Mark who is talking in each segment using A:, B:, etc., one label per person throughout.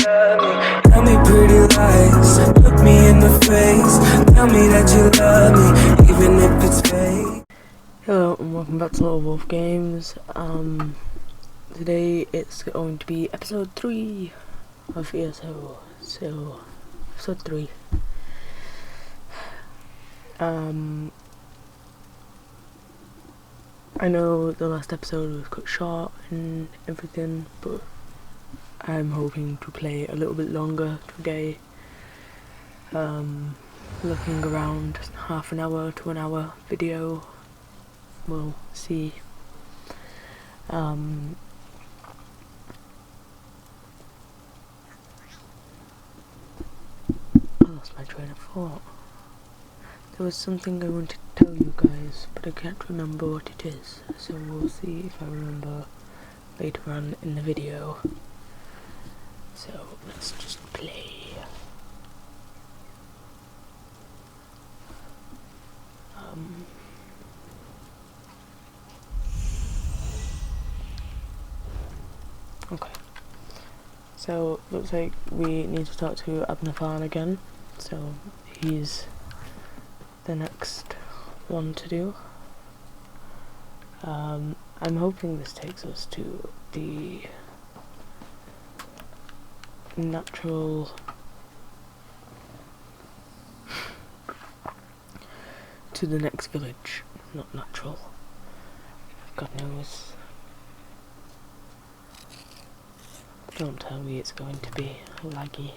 A: love me. Tell me pretty lies, look me in the face. Tell me that you love me, even if it's fake.
B: Hello and welcome back to Little Wolf Games. Today it's going to be episode 3 of ESO. So, episode 3. I know the last episode was cut short and everything, but I'm hoping to play a little bit longer today. Looking around half an hour to an hour video. We'll see. I lost my train of thought. There was something I wanted to tell you guys, but I can't remember what it is, so we'll see if I remember later on in the video. So let's just play. Okay. So looks like we need to talk to Abnafan again. So he's the next one to do. I'm hoping this takes us to the natural to the next village. Not natural. God knows. Don't tell me it's going to be laggy.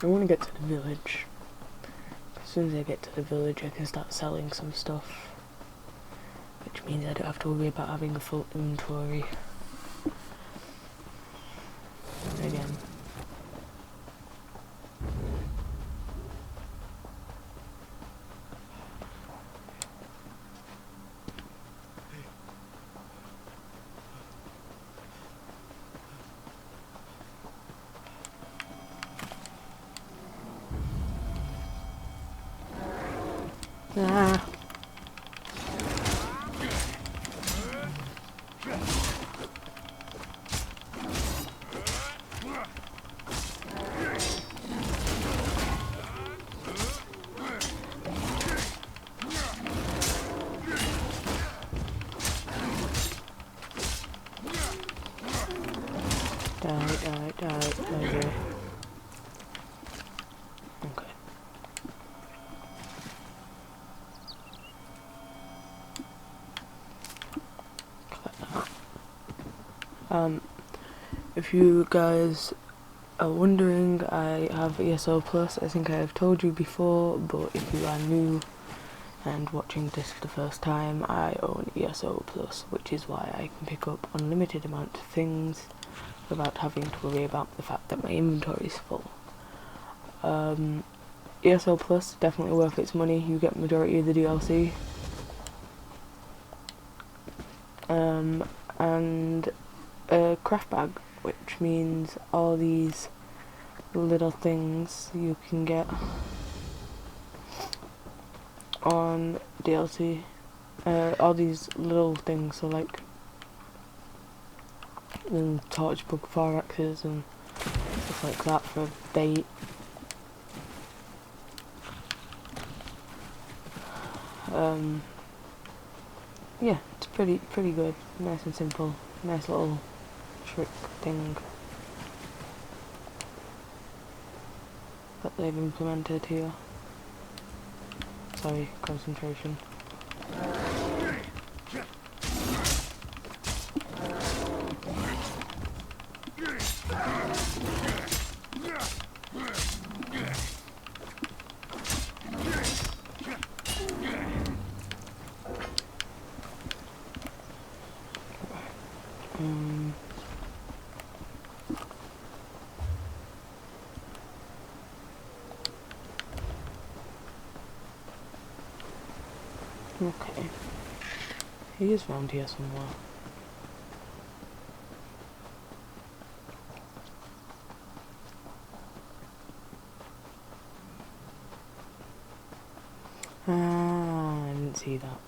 B: I want to get to the village. As soon as I get to the village I can start selling some stuff. Which means I don't have to worry about having a full inventory. Again. Ah. Die. Okay. If you guys are wondering, I have ESO Plus. I think I have told you before, but if you are new and watching this for the first time, I own ESO Plus, which is why I can pick up unlimited amount of things without having to worry about the fact that my inventory is full. ESO Plus, definitely worth its money. You get majority of the DLC. And a craft bag, which means all these little things you can get on DLC. All these little things, so like torchbook thoraxes and stuff like that for bait. Yeah, it's pretty good, nice and simple, nice little trick thing that they've implemented here. Sorry, concentration. Okay. He is round here somewhere. I didn't see that.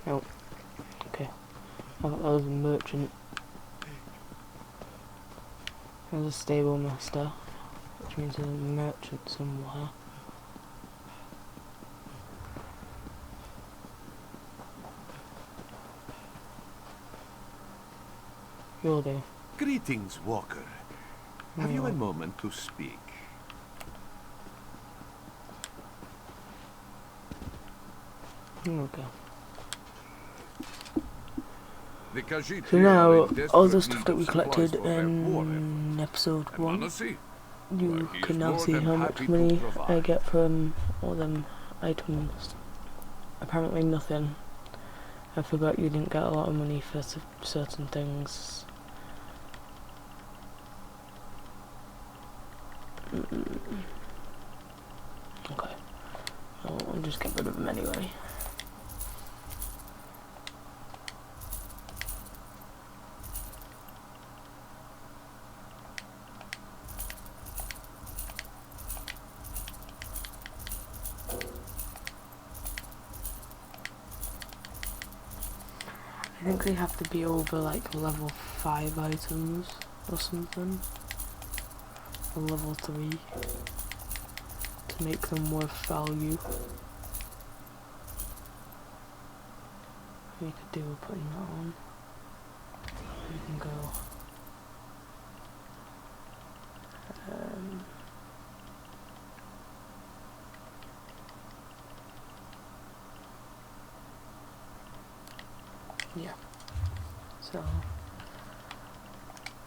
B: Oh, okay. I thought that was a merchant. There's a stable master, which means there's a merchant somewhere. You'll do.
C: Greetings, Walker. Have you a moment to speak?
B: Okay.
C: The Khajiit
B: So
C: here
B: now,
C: are in
B: all
C: desperate
B: the
C: need
B: stuff that
C: of
B: we
C: supplies
B: collected
C: for their war effort.
B: in episode
C: And
B: 1,
C: honestly,
B: you
C: well, he
B: can
C: is
B: now
C: more
B: see
C: than
B: how much
C: happy to
B: money I
C: provide.
B: get from all them items. Apparently nothing. I forgot you didn't get a lot of money for certain things. Okay. I'll just get rid of them anyway. I think they have to be over like level 5 items or something, or level 3 to make them worth value. We could do putting that on. We can go. Yeah. So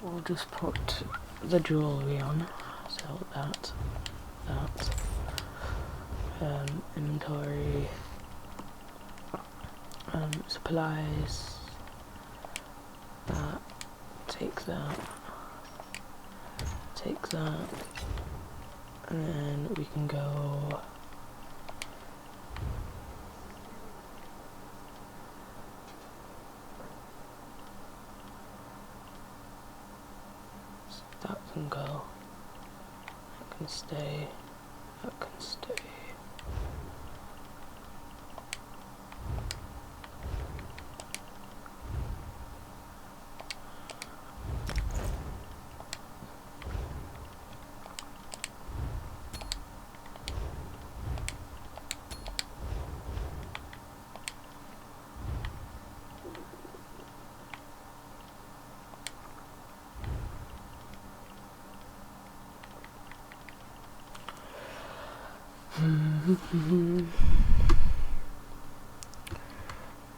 B: we'll just put the jewellery on. So that, inventory, supplies, that, take that, and then we can go that can go, that can stay, that can stay.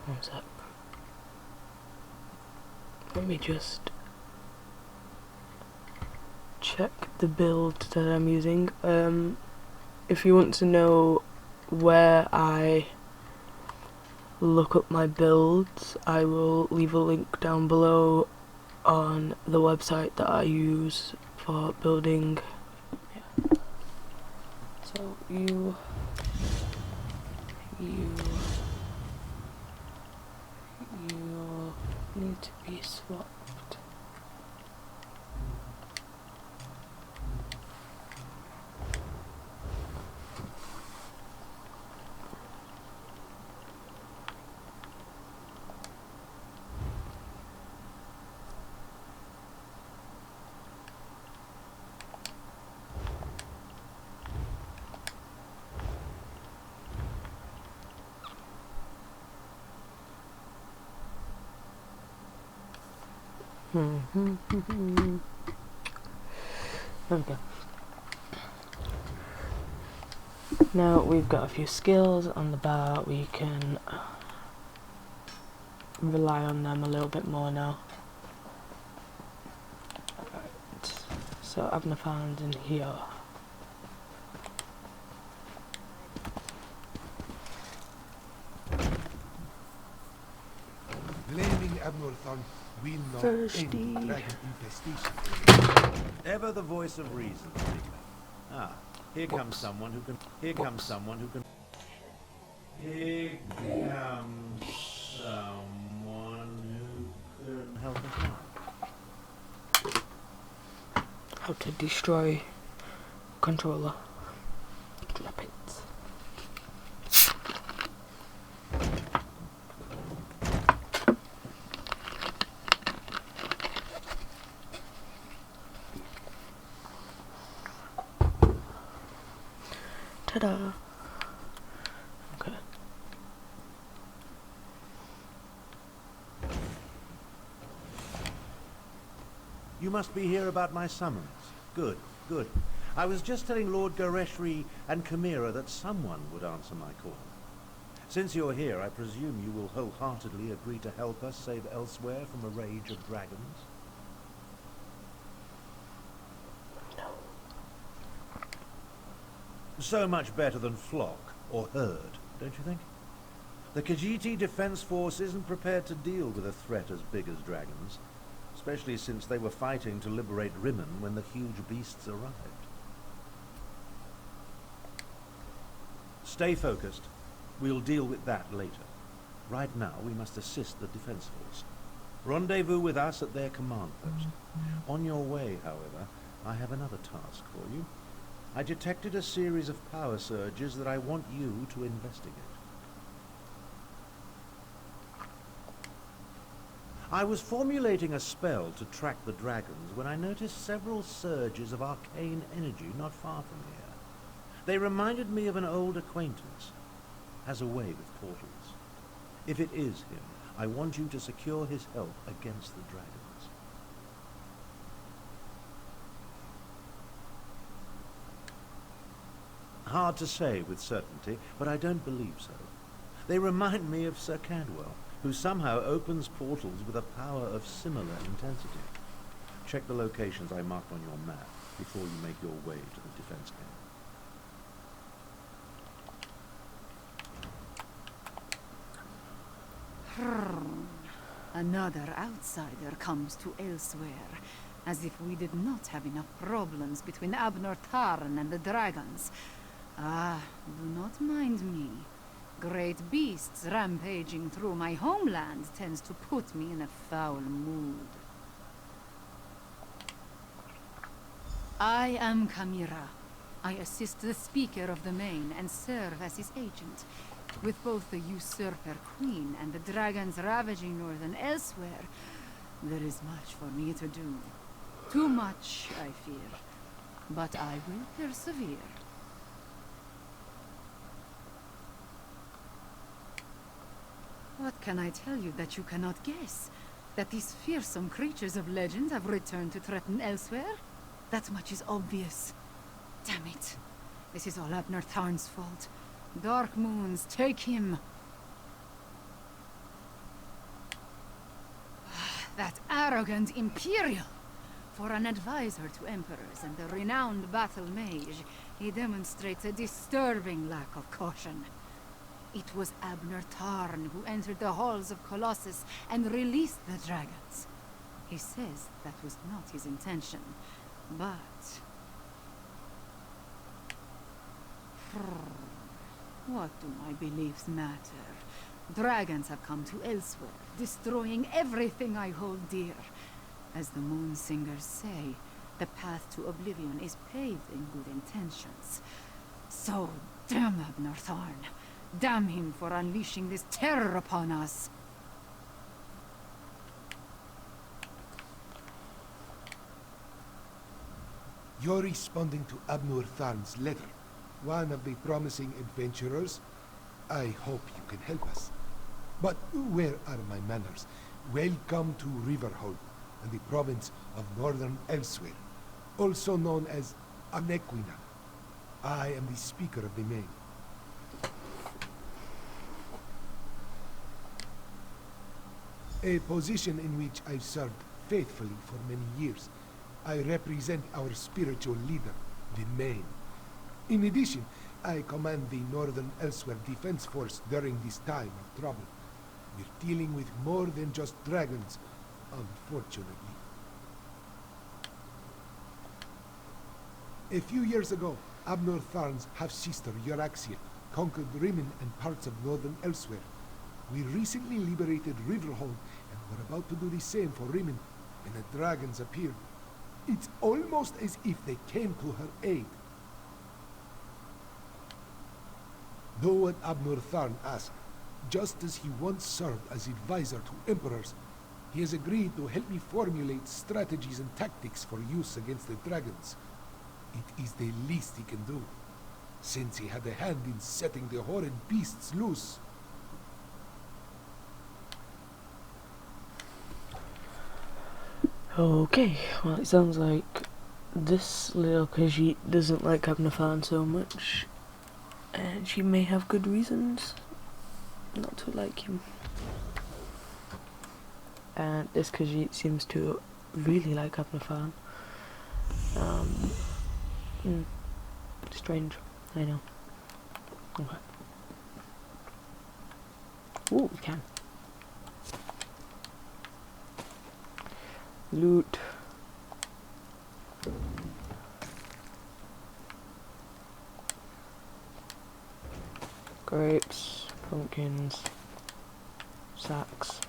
B: One sec. Let me just check the build that I'm using. If you want to know where I look up my builds, I will leave a link down below on the website that I use for building. Yeah. So you need to be swapped. Okay. Now we've got a few skills on the bar, we can rely on them a little bit more now. Right. So Abner found in here.
D: Blaming Abnorthon will not
B: Thirsty.
D: end dragon infestation.
E: Ever the voice of reason, Freeman. Ah, here comes someone who can. Here comes someone who can. Here comes someone who can help us out.
B: How to destroy controller. Drop it. Ta-da! Okay.
E: You must be here about my summons. Good, good. I was just telling Lord Gareshri and Chimera that someone would answer my call. Since you're here, I presume you will wholeheartedly agree to help us save Elsweyr from a rage of dragons?
B: No.
E: So much better than flock or herd, don't you think? The Khajiiti Defense Force isn't prepared to deal with a threat as big as dragons, especially since they were fighting to liberate Rimmon when the huge beasts arrived. Stay focused. We'll deal with that later. Right now, we must assist the Defense Force. Rendezvous with us at their command post. On your way, however, I have another task for you. I detected a series of power surges that I want you to investigate. I was formulating a spell to track the dragons when I noticed several surges of arcane energy not far from here. They reminded me of an old acquaintance. Has a way with portals. If it is him, I want you to secure his help against the dragons. Hard to say with certainty, but I don't believe so. They remind me of Sir Cadwell, who somehow opens portals with a power of similar intensity. Check the locations I marked on your map before you make your way to the defense camp.
F: Another outsider comes to Elsweyr, as if we did not have enough problems between Abnor Tarn and the dragons. Ah, do not mind me. Great beasts rampaging through my homeland tends to put me in a foul mood. I am Chimera. I assist the Speaker of the Main and serve as his agent. With both the usurper queen and the dragons ravaging northern Elsweyr, there is much for me to do. Too much, I fear. But I will persevere. What can I tell you that you cannot guess? That these fearsome creatures of legend have returned to threaten Elsweyr? That much is obvious. Damn it. This is all Abnor Tarn's fault. Dark Moons, take him! That arrogant Imperial! For an advisor to emperors and a renowned battle mage, he demonstrates a disturbing lack of caution. It was Abnor Tarn who entered the halls of Colossus and released the dragons. He says that was not his intention, but... What do my beliefs matter? Dragons have come to Elsweyr, destroying everything I hold dear. As the Moon Singers say, the path to oblivion is paved in good intentions. So, damn Abnor Tarn. Damn him for unleashing this terror upon us.
D: You're responding to Abnor Tarn's letter. One of the promising adventurers. I hope you can help us. But where are my manners? Welcome to Riverhold, and the province of northern Elsweyr, also known as Anequina. I am the Speaker of the Main. A position in which I've served faithfully for many years. I represent our spiritual leader, the Main. In addition, I command the Northern Elsweyr Defense Force during this time of trouble. We're dealing with more than just dragons, unfortunately. A few years ago, Abnor Tarn's half-sister, Euraxia, conquered Rimmon and parts of northern Elsweyr. We recently liberated Riverhold, and we're about to do the same for Rimmon, when the dragons appeared. It's almost as if they came to her aid. Though what Abnor Tarn asked, just as he once served as advisor to emperors, he has agreed to help me formulate strategies and tactics for use against the dragons. It is the least he can do. since he had a hand in setting the horrid beasts loose.
B: Okay, well it sounds like this little Khajiit doesn't like Abnafan so much, and she may have good reasons not to like him. And this Khajiit seems to really like Abnafan. Strange, I know. Okay. Ooh, we can. Loot. Grapes, pumpkins, sacks.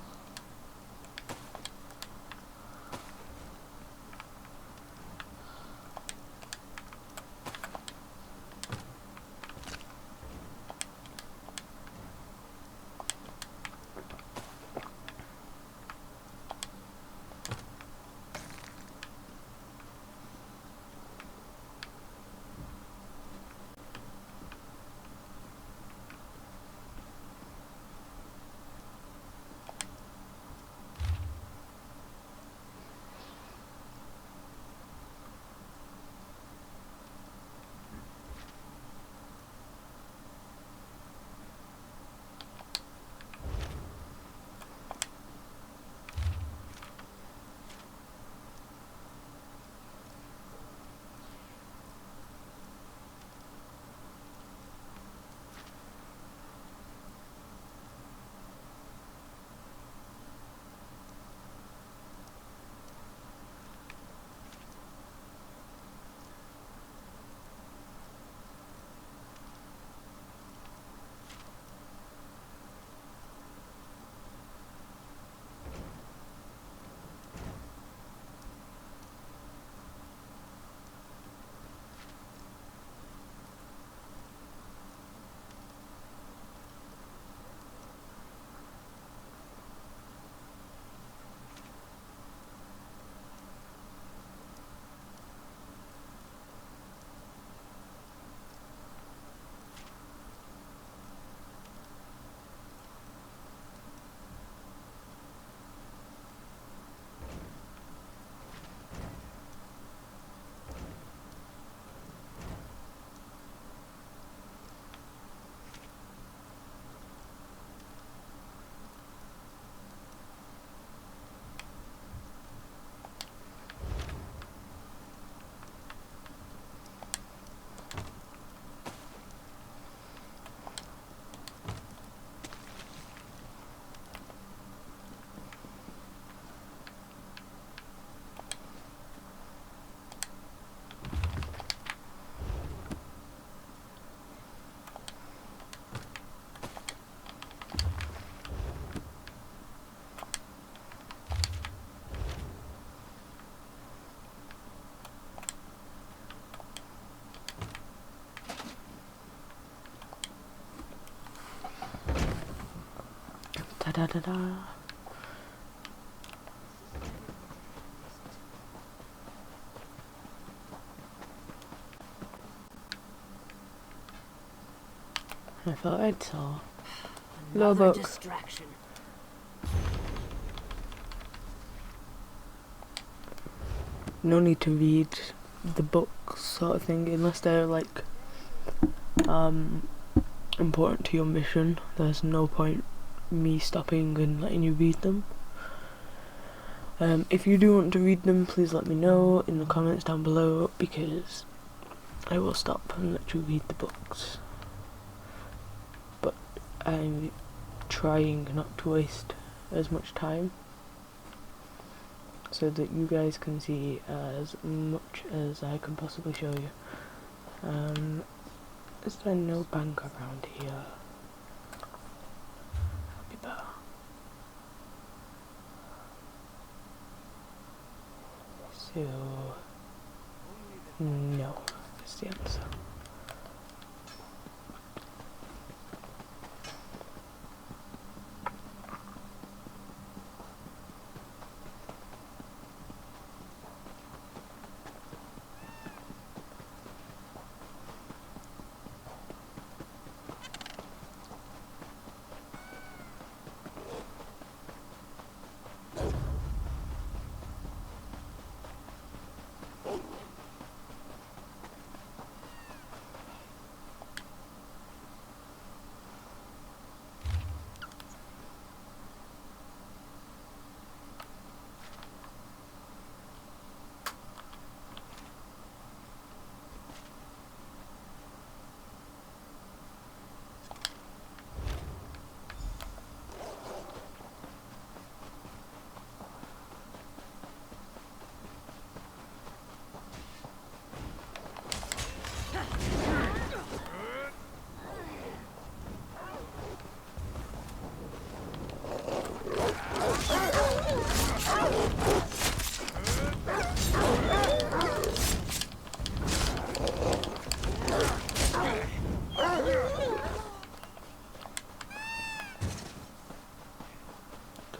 B: Da da da da. I thought I saw little
G: Another
B: book.
G: distraction.
B: No need to read the books sort of thing unless they're like important to your mission. There's no point me stopping and letting you read them. If you do want to read them, please let me know in the comments down below, because I will stop and let you read the books. But I'm trying not to waste as much time, so that you guys can see as much as I can possibly show you. Is there no bank around here? That'd be better. So, no, that's the answer.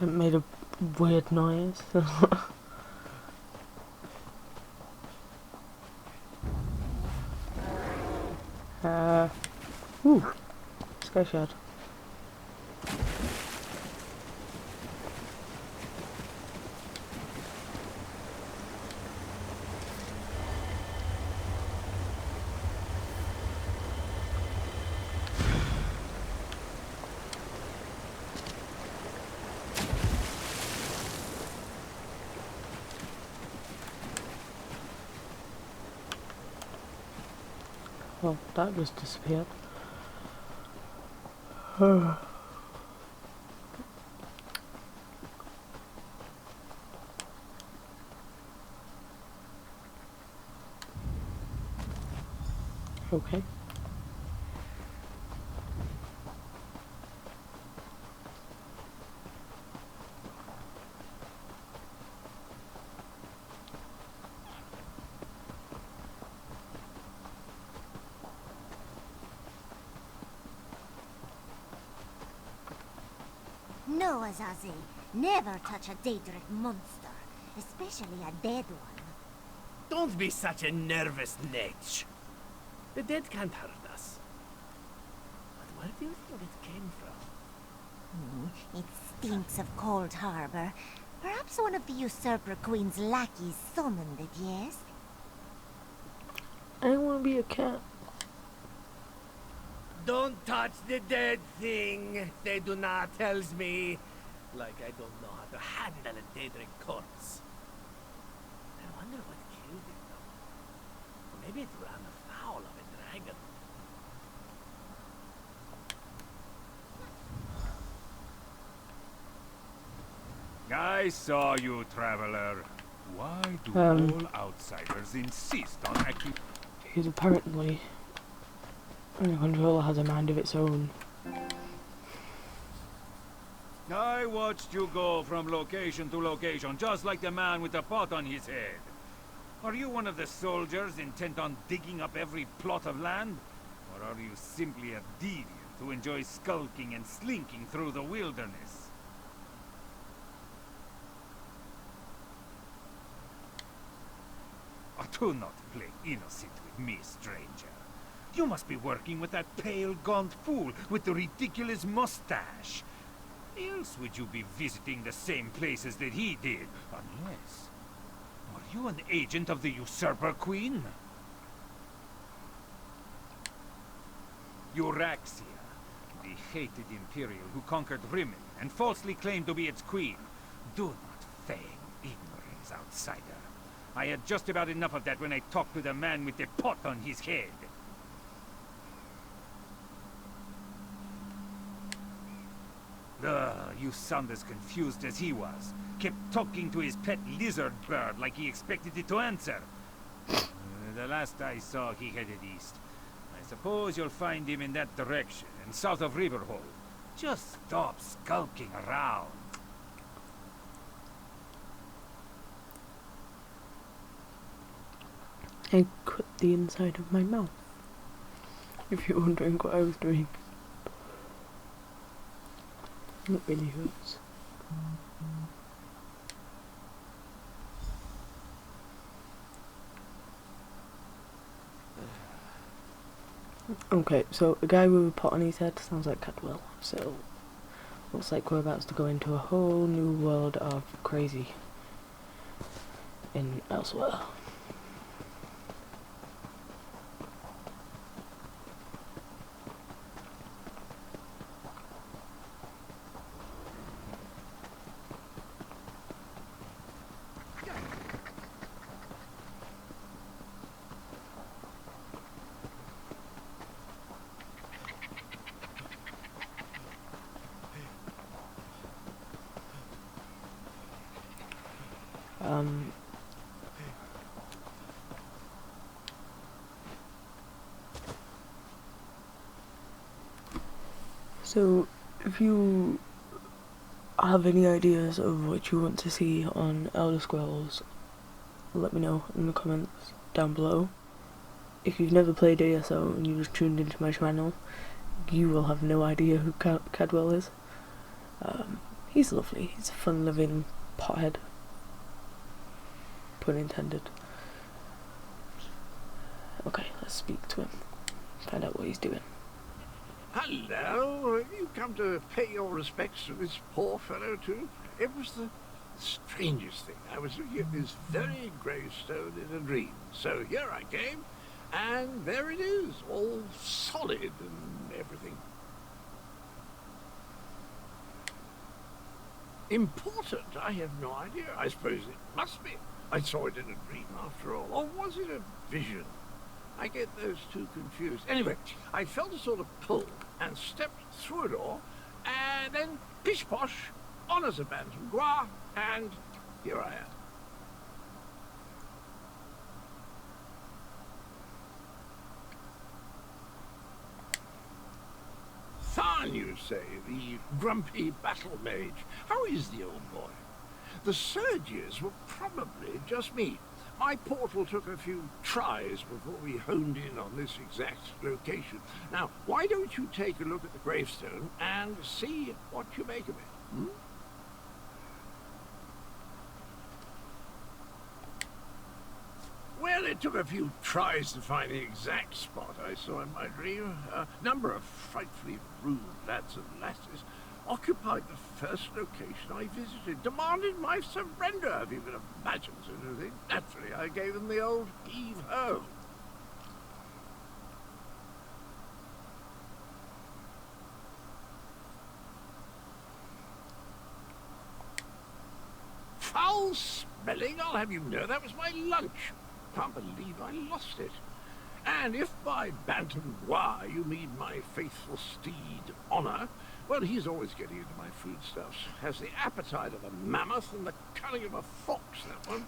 B: It made a weird noise. Ooh, sky shard. Well, that just disappeared. Okay.
G: No, Azazi. Never touch a Daedric monster, especially a dead one.
H: Don't be such a nervous netch. The dead can't hurt us. But where do you think it came from?
G: It stinks of Cold Harbor. Perhaps one of the Usurper Queen's lackeys summoned it, yes?
B: I don't want to be a cat.
H: Don't touch the dead thing, they do not tells me. Like I don't know how to handle a Daedric corpse. I wonder what killed it though. Maybe it ran afoul of a dragon.
C: I saw you, traveler. Why do all outsiders insist on acting?
B: Because apparently the controller has a mind of its own.
C: I watched you go from location to location, just like the man with the pot on his head. Are you one of the soldiers intent on digging up every plot of land? Or are you simply a deviant who enjoys skulking and slinking through the wilderness? Do not play innocent with me, stranger. You must be working with that pale, gaunt fool with the ridiculous mustache. Else would you be visiting the same places that he did? Unless... Are you an agent of the Usurper Queen? Euraxia, the hated Imperial who conquered Rimmon and falsely claimed to be its queen. Do not feign ignorance, outsider. I had just about enough of that when I talked to the man with the pot on his head. You sound as confused as he was. Kept talking to his pet lizard bird like he expected it to answer. The last I saw, he headed east. I suppose you'll find him in that direction, and south of Riverhold. Just stop skulking around.
B: I cut the inside of my mouth. If you're wondering what I was doing. It really hurts. Okay, so a guy with a pot on his head sounds like Cadwell, so looks like we're about to go into a whole new world of crazy in Elsweyr. So if you have any ideas of what you want to see on Elder Scrolls, let me know in the comments down below. If you've never played ESO and you just tuned into my channel, you will have no idea who Cadwell is. He's lovely, he's a fun-loving pothead. Pun intended. Okay, let's speak to him. Find out what he's doing.
I: Hello, have you come to pay your respects to this poor fellow too? It was the strangest thing. I was looking at this very gravestone in a dream. So here I came, and there it is, all solid and everything. Important? I have no idea. I suppose it must be. I saw it in a dream after all. Or was it a vision? I get those two confused. Anyway, I felt a sort of pull and stepped through a door, and then pish-posh, on as a bantam gras, and here I am. Tharn, you say, the grumpy battle mage. How is the old boy? The surges were probably just me. My portal took a few tries before we honed in on this exact location. Now, why don't you take a look at the gravestone and see what you make of it, hmm? Well, it took a few tries to find the exact spot I saw in my dream. A number of frightfully rude lads and lasses occupied the first location I visited, demanded my surrender, if you can imagine such a thing. Naturally, I gave them the old heave-ho. Foul smelling, I'll have you know, that was my lunch. Can't believe I lost it. And if by bantam gras you mean my faithful steed, Honor, well, he's always getting into my foodstuffs. Has the appetite of a mammoth and the cunning of a fox, that one.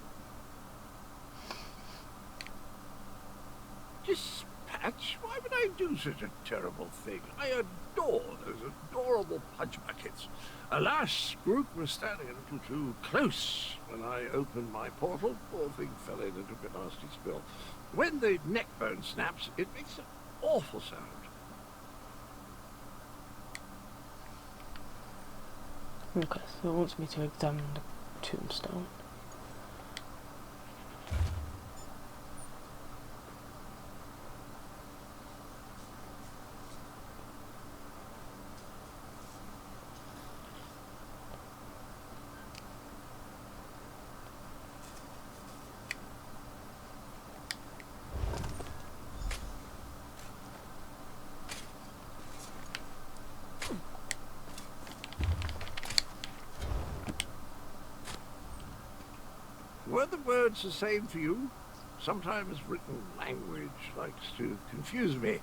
I: Dispatch? Why would I do such a terrible thing? I adore those adorable punch buckets. Alas, Groot was standing a little too close when I opened my portal. Poor thing fell in and took a nasty spill. When the neck bone snaps, it makes an awful sound.
B: Okay, so it wants me to examine the tombstone.
I: Were the words the same for you? Sometimes written language likes to confuse me.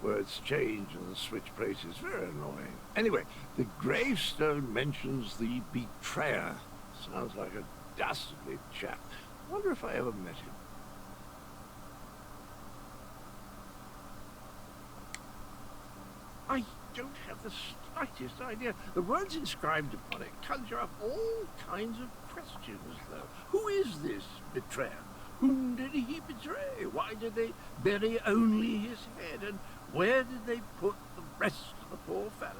I: Words change and switch places. Very annoying. Anyway, the gravestone mentions the betrayer. Sounds like a dastardly chap. Wonder if I ever met him. I don't have the slightest idea. The words inscribed upon it conjure up all kinds of questions, though. Who is this betrayer? Whom did he betray? Why did they bury only his head? And where did they put the rest of the poor fellow?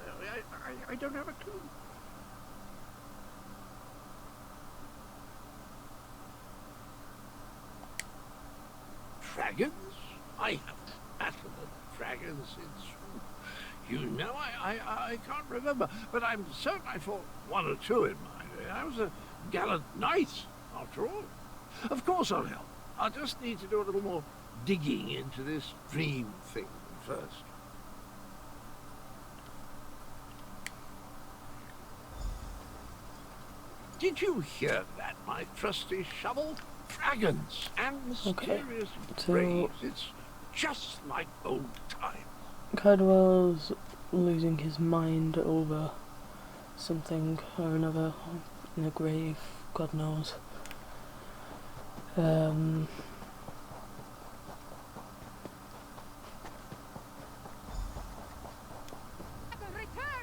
I: I don't have a clue. Dragons? I haven't battled the dragons since... You know, I can't remember, but I'm certain I fought one or two in my day. I was a gallant knight, after all. Of course I'll help. I'll just need to do a little more digging into this dream thing first. Did you hear that, my trusty shovel? Dragons and mysterious graves. It's just like old times.
B: Cadwell's losing his mind over something or another in a grave, God knows.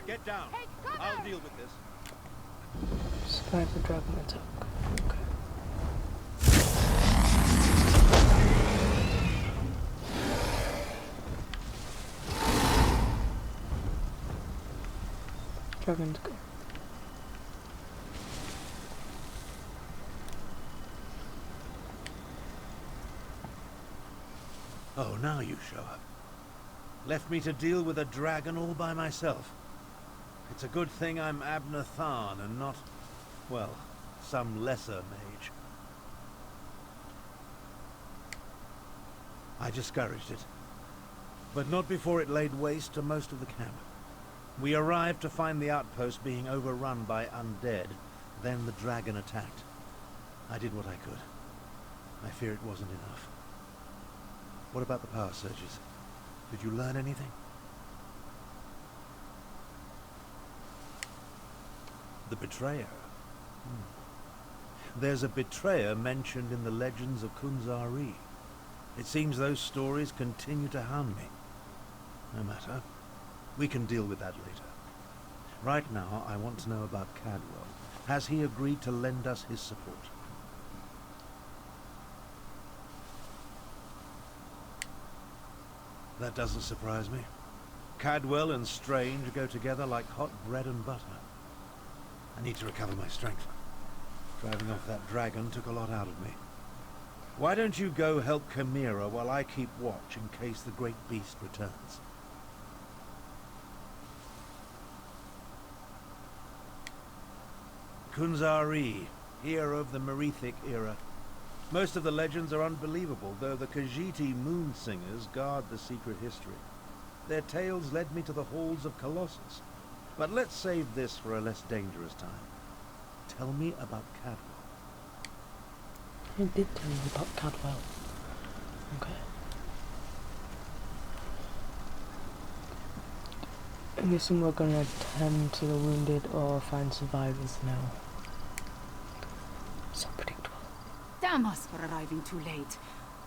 E: Get down. I'll deal with this.
B: Survive the dragon attack. Okay. Dragon's go.
E: Oh, now you show up. Left me to deal with a dragon all by myself. It's a good thing I'm Abner Tharn and not, well, some lesser mage. I discouraged it, but not before it laid waste to most of the camp. We arrived to find the outpost being overrun by undead. Then the dragon attacked. I did what I could. I fear it wasn't enough. What about the power surges? Did you learn anything? The betrayer. There's a betrayer mentioned in the legends of Kunzari. It seems those stories continue to hound me. No matter. We can deal with that later. Right now, I want to know about Cadwell. Has he agreed to lend us his support? That doesn't surprise me. Cadwell and Strange go together like hot bread and butter. I need to recover my strength. Driving off that dragon took a lot out of me. Why don't you go help Chimera while I keep watch in case the great beast returns? Kunzari, hero of the Merethic era. Most of the legends are unbelievable, though the Khajiiti moon singers guard the secret history. Their tales led me to the halls of Colossus. But let's save this for a less dangerous time. Tell me about Cadwell.
B: I did tell you about Cadwell. Okay. I'm guessing we're gonna attend to the wounded or find survivors now. So predictable.
F: Damn us for arriving too late.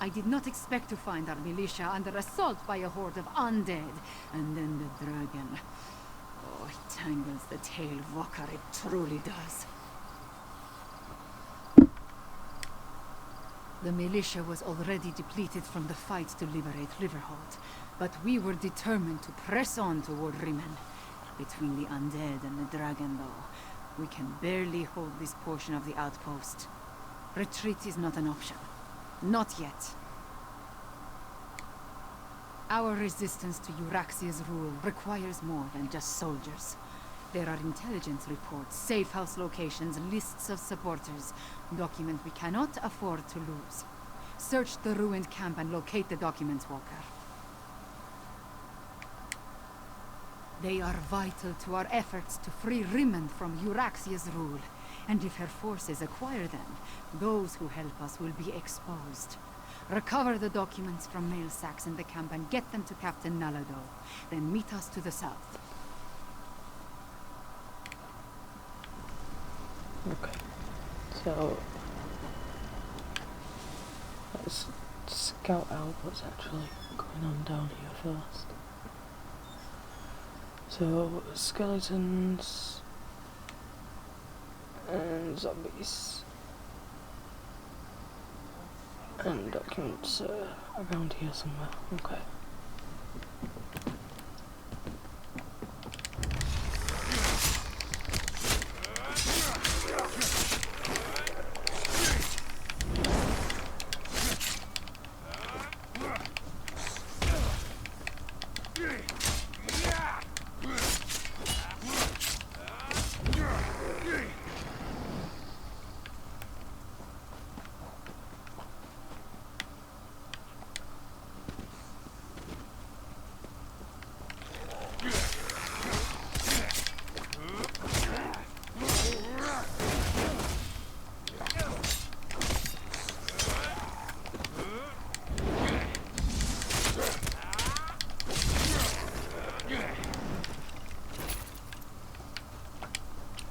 F: I did not expect to find our militia under assault by a horde of undead. And then the dragon. Oh, it tangles the tail, Vokar, it truly does. The militia was already depleted from the fight to liberate Riverhold, but we were determined to press on toward Rimmen. Between the undead and the dragon, though, we can barely hold this portion of the outpost. Retreat is not an option. Not yet. Our resistance to Euraxia's rule requires more than just soldiers. There are intelligence reports, safe house locations, lists of supporters, documents we cannot afford to lose. Search the ruined camp and locate the documents, Walker. They are vital to our efforts to free Rimmen from Euraxia's rule. And if her forces acquire them, those who help us will be exposed. Recover the documents from mail sacks in the camp and get them to Captain Nalado. Then meet us to the south.
B: Okay. So let's scout out what's actually going on down here first. So skeletons and zombies and documents around here somewhere. Okay.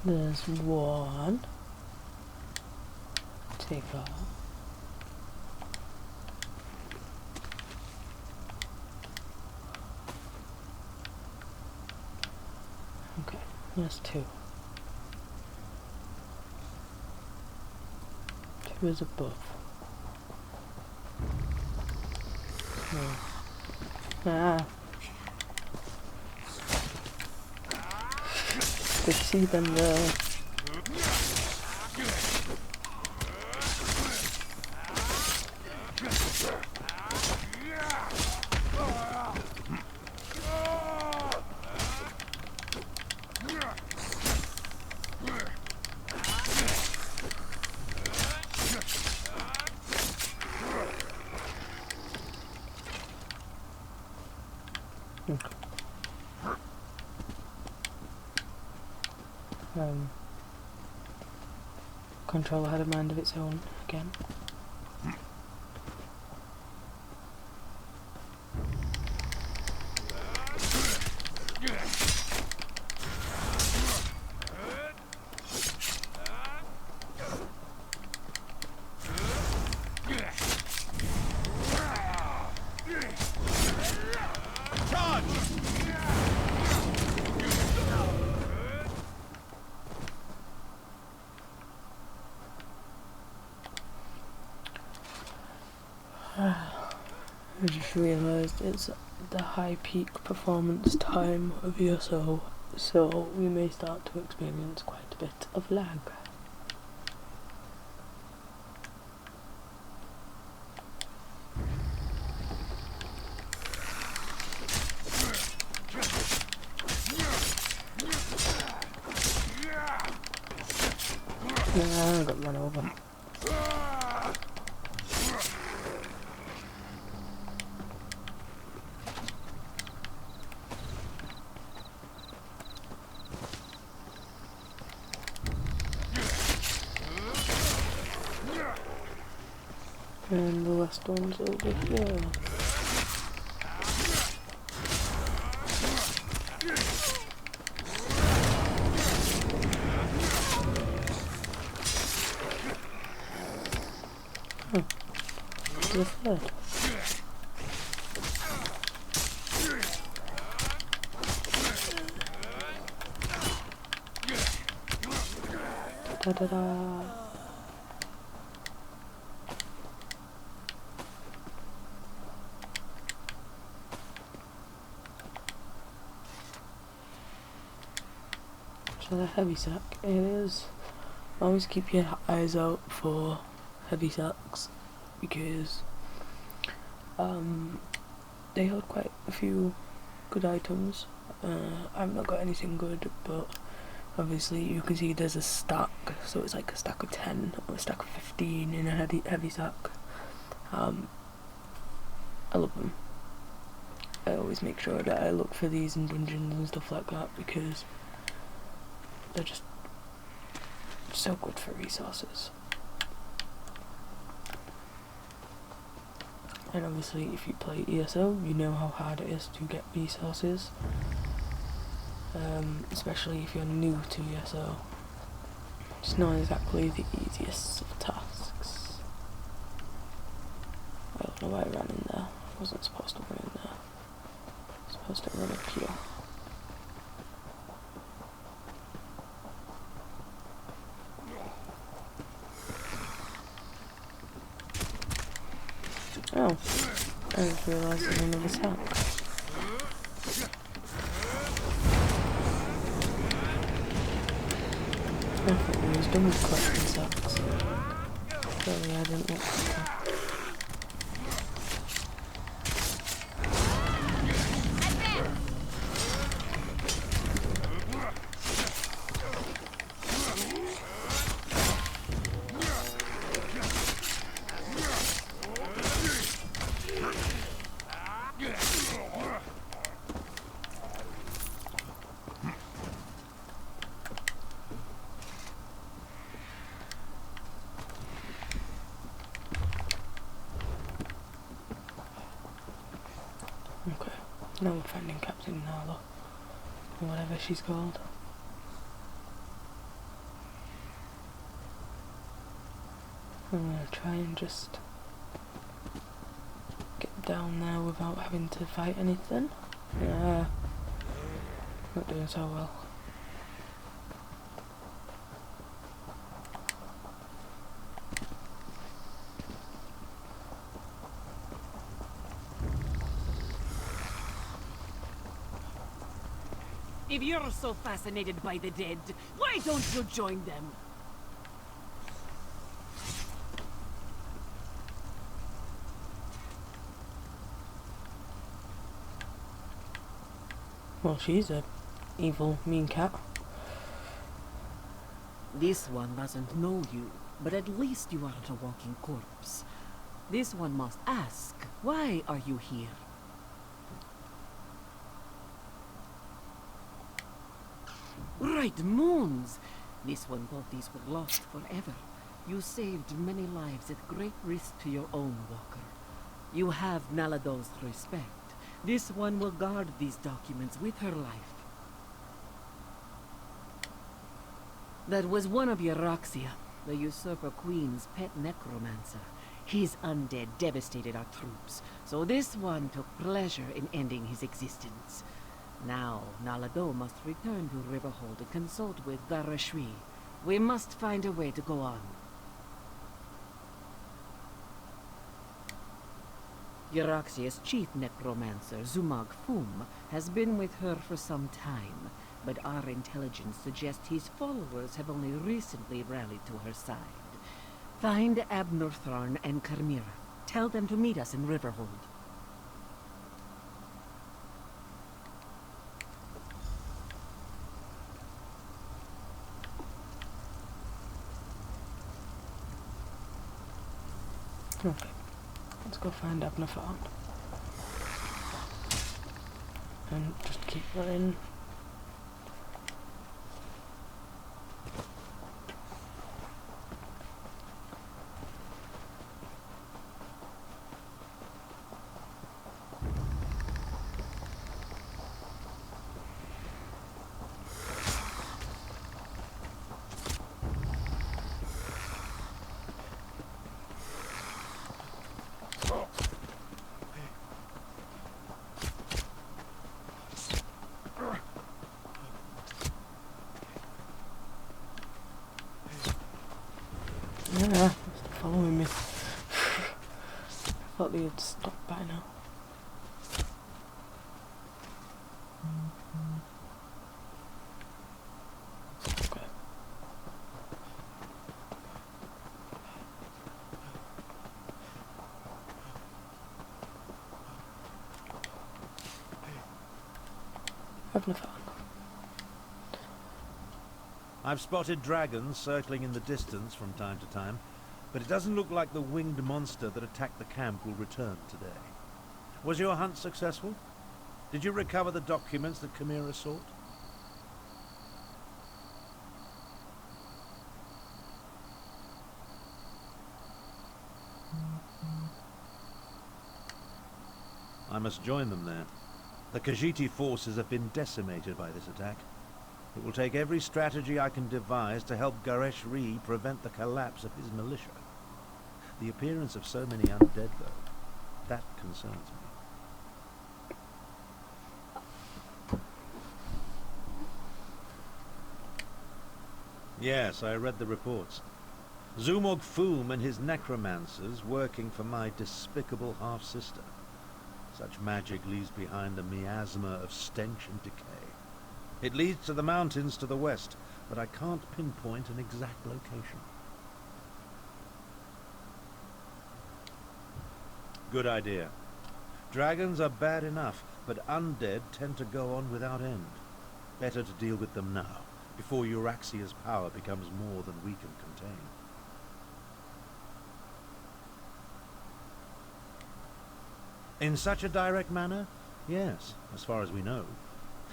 B: There's one. Take off. Okay, there's two. Who is above? Oh. Ah. Could see them there. Control had a mind of its own again. I just realised it's the high peak performance time of ESO, so we may start to experience quite a bit of lag. Yeah, I got run over. And the last one's over here. Oh, the third. Da-da-da. So the heavy sack is, always keep your eyes out for heavy sacks because they hold quite a few good items. I've not got anything good, but obviously you can see there's a stack, so it's like a stack of 10 or a stack of 15 in a heavy sack. I love them. I always make sure that I look for these in dungeons and stuff like that because they're just so good for resources. And obviously if you play ESO, you know how hard it is to get resources. Especially if you're new to ESO. It's not exactly the easiest of tasks. I don't know why I ran in there. I wasn't supposed to run in there. I was supposed to run up here. Oh, I just realised there's another sack. I thought we was done with collecting sacks. Clearly I didn't want to. Okay, now we're finding Captain Nala, or whatever she's called. I'm gonna try and just get down there without having to fight anything. Yeah, not doing so well.
J: If you're so fascinated by the dead, why don't you join them?
B: Well, she's a evil, mean cat.
J: This one doesn't know you, but at least you aren't a walking corpse. This one must ask, why are you here? Right, moons! This one thought these were lost forever. You saved many lives at great risk to your own walker. You have Nalado's respect. This one will guard these documents with her life. That was one of Euryxia, the usurper queen's pet necromancer. His undead devastated our troops, so this one took pleasure in ending his existence. Now, Nalado must return to Riverhold and consult with Garashri. We must find a way to go on. Euryxia's chief necromancer, Zumag Fum, has been with her for some time, but our intelligence suggests his followers have only recently rallied to her side. Find Abnortharn and Carmira. Tell them to meet us in Riverhold.
B: Okay, let's go find Abnortharn. And just keep running. Yeah, it's following me. I thought they had stopped by now. Okay. Abnortharn.
E: I've spotted dragons circling in the distance from time to time, but it doesn't look like the winged monster that attacked the camp will return today. Was your hunt successful? Did you recover the documents that Chimera sought? I must join them there. The Khajiit forces have been decimated by this attack. It will take every strategy I can devise to help Gareshri prevent the collapse of his militia. The appearance of so many undead, though, that concerns me. Yes, I read the reports. Zumog Foom and his necromancers working for my despicable half-sister. Such magic leaves behind a miasma of stench and decay. It leads to the mountains to the west, but I can't pinpoint an exact location. Good idea. Dragons are bad enough, but undead tend to go on without end. Better to deal with them now, before Euryxia's power becomes more than we can contain. In such a direct manner? Yes, as far as we know.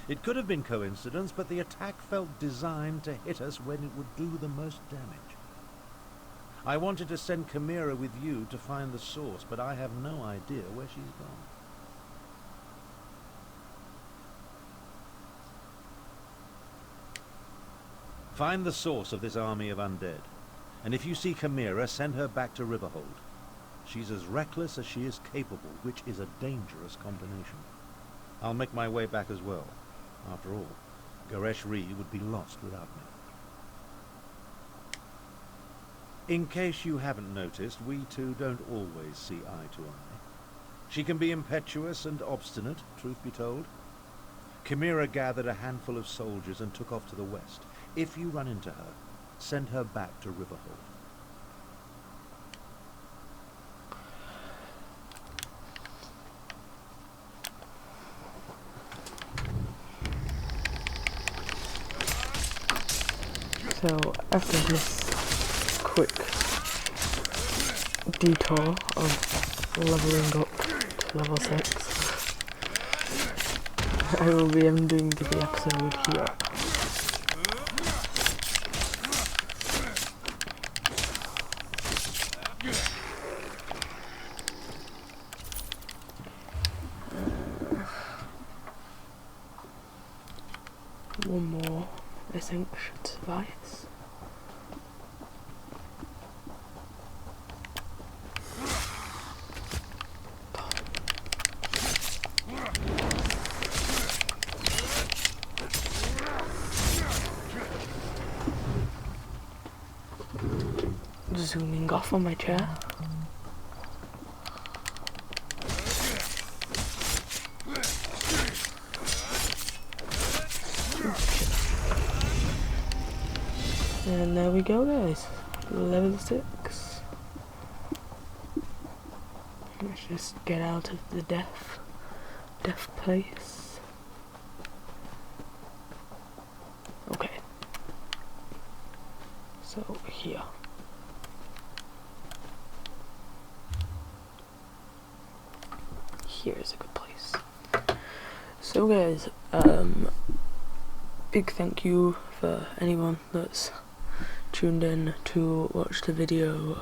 E: It could have been coincidence, but the attack felt designed to hit us when it would do the most damage. I wanted to send Chimera with you to find the source, but I have no idea where she's gone. Find the source of this army of undead, and if you see Chimera, send her back to Riverhold. She's as reckless as she is capable, which is a dangerous combination. I'll make my way back as well. After all, Gareshri would be lost without me. In case you haven't noticed, we two don't always see eye to eye. She can be impetuous and obstinate, truth be told. Chimera gathered a handful of soldiers and took off to the west. If you run into her, send her back to Riverhold.
B: So after this quick detour of leveling up to level 6, I will be ending the episode here. One more, I think, should suffice. Zooming off on my chair. And there we go, guys. Level 6. Let's just get out of the death place. Okay. So here. Here is a good place. So guys, big thank you for anyone that's tuned in to watch the video.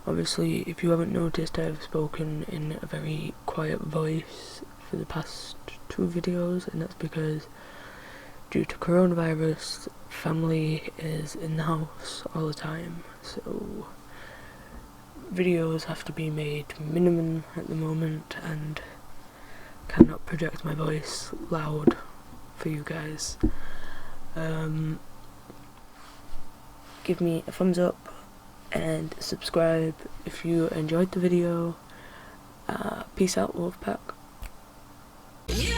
B: Obviously, if you haven't noticed, I've spoken in a very quiet voice for the past 2 videos, and that's because due to coronavirus, family is in the house all the time, so videos have to be made minimum at the moment and cannot project my voice loud for you guys. Give me a thumbs up and subscribe if you enjoyed the video. Peace out, Wolfpack.
A: You